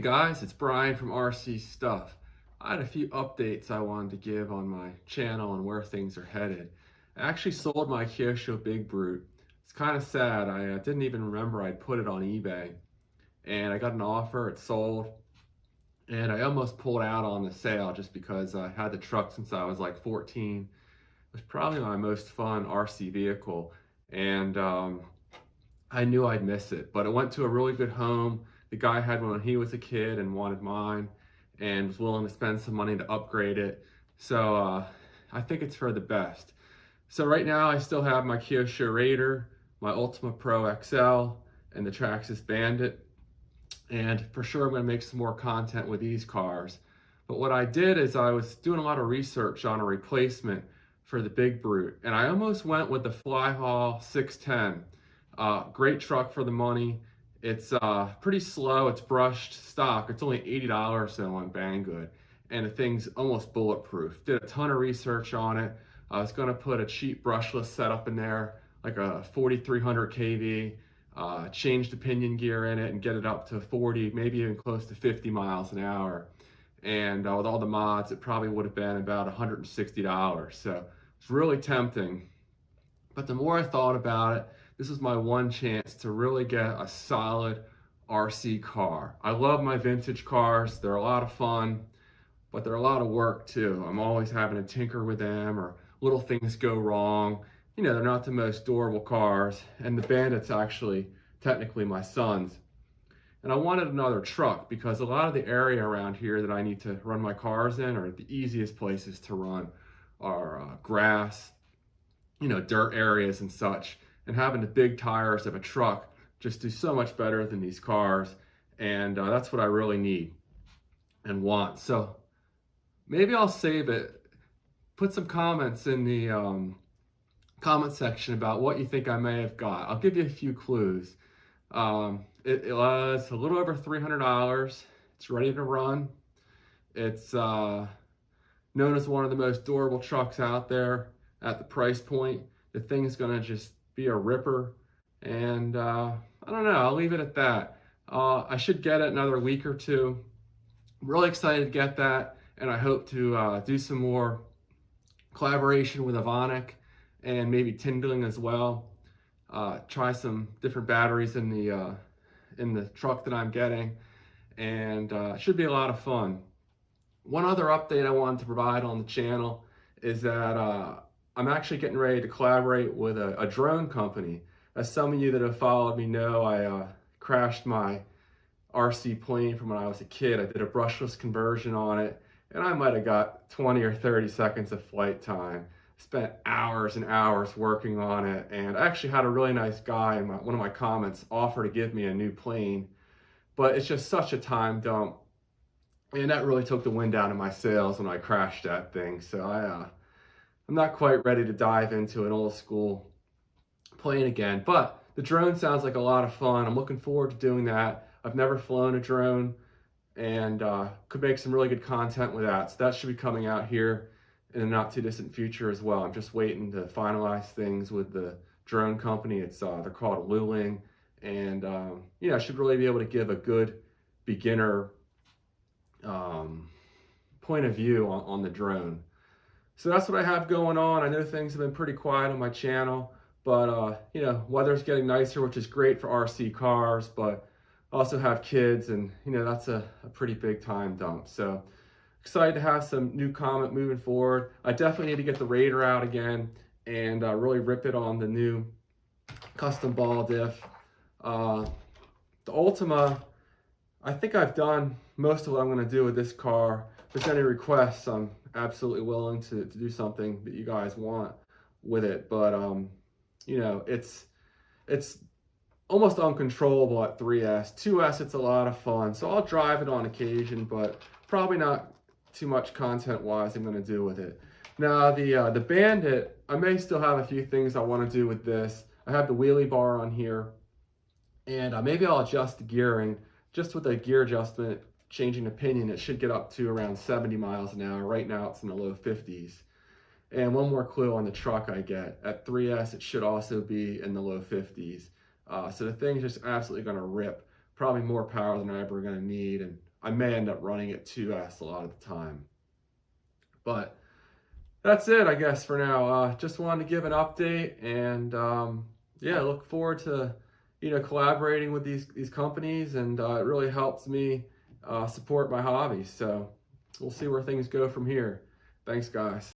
guys, it's Brian from RC Stuff. I had a few updates I wanted to give on my channel and where things are headed. I actually sold my Kyosho Big Brute. It's kind of sad. I didn't even remember I'd put it on eBay. And I got an offer, it sold. And I almost pulled out on the sale just because I had the truck since I was like 14. It was probably my most fun RC vehicle. And I knew I'd miss it, but it went to a really good home. The guy had one when he was a kid and wanted mine and was willing to spend some money to upgrade it. So I think it's for the best. So right now I still have my Kyosho Raider, my Ultima Pro XL, and the Traxxas Bandit. And for sure I'm gonna make some more content with these cars. But what I did is I was doing a lot of research on a replacement for the Big Brute. And I almost went with the Flyhaul 610. Great truck for the money. It's pretty slow, it's brushed stock. It's only $80 though on Banggood. And the thing's almost bulletproof. Did a ton of research on it. I was gonna put a cheap brushless setup in there, like a 4300 kV, change the pinion gear in it and get it up to 40, maybe even close to 50 miles an hour. And with all the mods, it probably would have been about $160. So it's really tempting. But the more I thought about it, this was my one chance to really get a solid RC car. I love my vintage cars. They're a lot of fun, but they're a lot of work too. I'm always having to tinker with them or little things go wrong. You know, they're not the most durable cars, and the Bandit's actually technically my son's. And I wanted another truck because a lot of the area around here that I need to run my cars in are the easiest places to run are grass, you know, dirt areas and such. And having the big tires of a truck just do so much better than these cars. And that's what I really need and want. So maybe I'll save it. Put some comments in the comment section about what you think I may have got. I'll give you a few clues. It was a little over $300. It's ready to run. It's known as one of the most durable trucks out there at the price point. The thing's gonna just be a ripper, and I don't know, I'll leave it at that. I should get it another week or two. I'm really excited to get that, and I hope to do some more collaboration with Avonic and maybe Tindling as well. Try some different batteries in the truck that I'm getting, and it should be a lot of fun. One other update I wanted to provide on the channel is that I'm actually getting ready to collaborate with a drone company. As some of you that have followed me know, I crashed my RC plane from when I was a kid. I did a brushless conversion on it, and I might have got 20 or 30 seconds of flight time. Spent hours and hours working on it, and I actually had a really nice guy in one of my comments offer to give me a new plane, but it's just such a time dump, and that really took the wind out of my sails when I crashed that thing. So I'm not quite ready to dive into an old school plane again, but the drone sounds like a lot of fun. I'm looking forward to doing that. I've never flown a drone, and could make some really good content with that. So that should be coming out here in the not too distant future as well. I'm just waiting to finalize things with the drone company. It's they're called Luling, and you know, I should really be able to give a good beginner point of view on the drone. So that's what I have going on. I know things have been pretty quiet on my channel, but you know, weather's getting nicer, which is great for RC cars, but I also have kids, and you know, that's a pretty big time dump. So excited to have some new comment moving forward. I definitely need to get the Raider out again and really rip it on the new custom ball diff. The Ultima, I think I've done most of what I'm going to do with this car. If there's any requests, I'm absolutely willing to do something that you guys want with it. But you know, it's almost uncontrollable at 3S. 2S, it's a lot of fun. So I'll drive it on occasion, but probably not too much content wise I'm going to do with it. Now the Bandit, I may still have a few things I want to do with this. I have the wheelie bar on here, and maybe I'll adjust the gearing. Just with the gear adjustment, changing the pinion, it should get up to around 70 miles an hour. Right now it's in the low 50s. And one more clue on the truck I get, at 3S it should also be in the low 50s. So the thing's just absolutely going to rip. probably more power than I'm ever going to need, and I may end up running it 2S a lot of the time. But that's it, I guess, for now. Just wanted to give an update, and yeah, look forward to collaborating with these companies, and it really helps me support my hobby. So we'll see where things go from here. Thanks, guys.